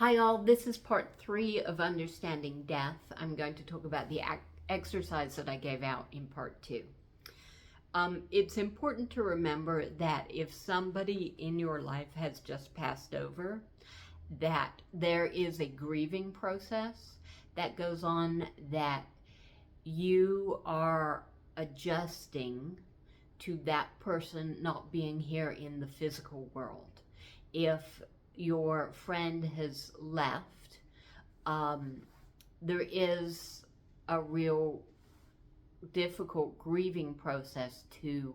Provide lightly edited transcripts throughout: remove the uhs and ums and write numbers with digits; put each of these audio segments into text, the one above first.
Hi all, this is part 3 of Understanding Death. I'm going to talk about the exercise that I gave out in part 2. It's important to remember that if somebody in your life has just passed over, that there is a grieving process that goes on, that you are adjusting to that person not being here in the physical world. If your friend has left, there is a real difficult grieving process to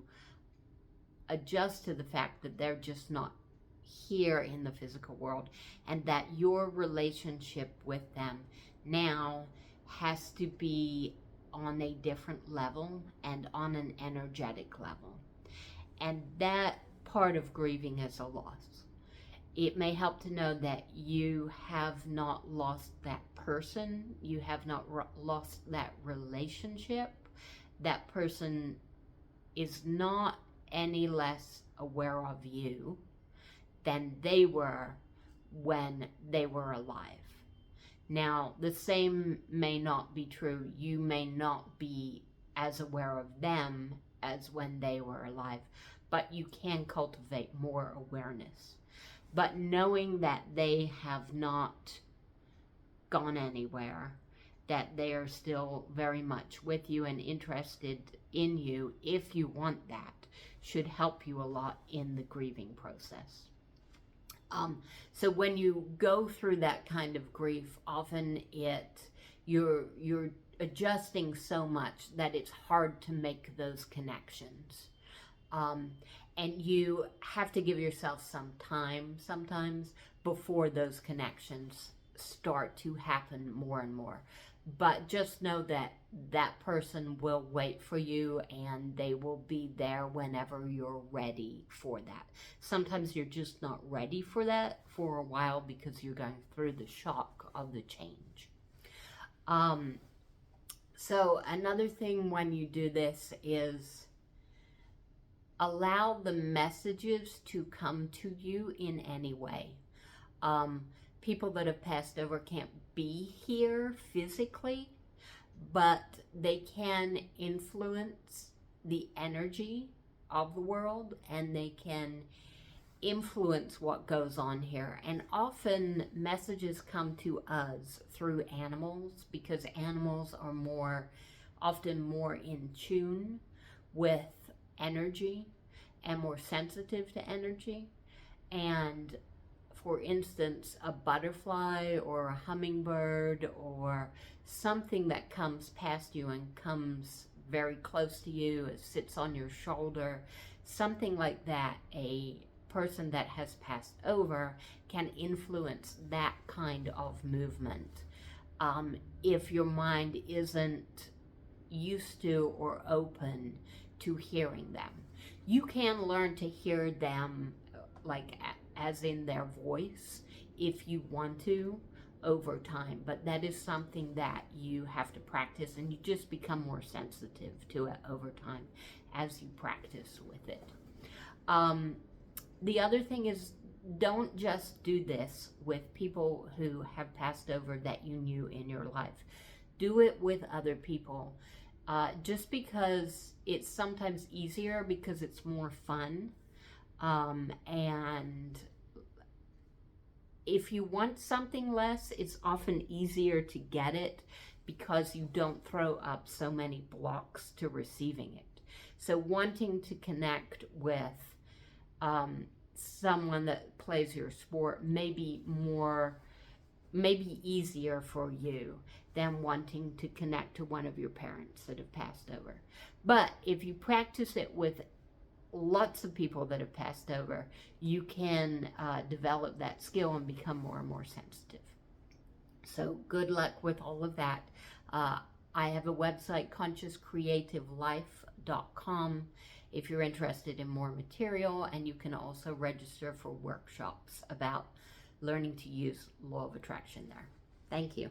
adjust to the fact that they're just not here in the physical world, and that your relationship with them now has to be on a different level and on an energetic level. And that part of grieving is a loss. It may help to know that you have not lost that person, you have not lost that relationship. That person is not any less aware of you than they were when they were alive. Now, the same may not be true. You may not be as aware of them as when they were alive, but you can cultivate more awareness. But knowing that they have not gone anywhere, that they are still very much with you and interested in you, if you want that, should help you a lot in the grieving process. So when you go through that kind of grief, often you're adjusting so much that it's hard to make those connections. And you have to give yourself some time sometimes before those connections start to happen more and more. But just know that that person will wait for you, and they will be there whenever you're ready for that. Sometimes you're just not ready for that for a while because you're going through the shock of the change. So another thing when you do this is allow the messages to come to you in any way. People that have passed over can't be here physically, but they can influence the energy of the world, and they can influence what goes on here. And often messages come to us through animals, because animals are often more in tune with energy and more sensitive to energy. And for instance, a butterfly or a hummingbird or something that comes past you and comes very close to you, it sits on your shoulder, something like that, a person that has passed over can influence that kind of movement. If your mind isn't used to or open to hearing them, you can learn to hear them, like as in their voice, if you want to, over time. But that is something that you have to practice, and you just become more sensitive to it over time as you practice with it. The other thing is, don't just do this with people who have passed over that you knew in your life. Do it with other people. Just because it's sometimes easier, because it's more fun. And if you want something less, it's often easier to get it because you don't throw up so many blocks to receiving it. So wanting to connect with someone that plays your sport may be easier for you than wanting to connect to one of your parents that have passed over. But if you practice it with lots of people that have passed over, you can develop that skill and become more and more sensitive. So good luck with all of that. I have a website, consciouscreativelife.com, if you're interested in more material, and you can also register for workshops about learning to use law of attraction there. Thank you.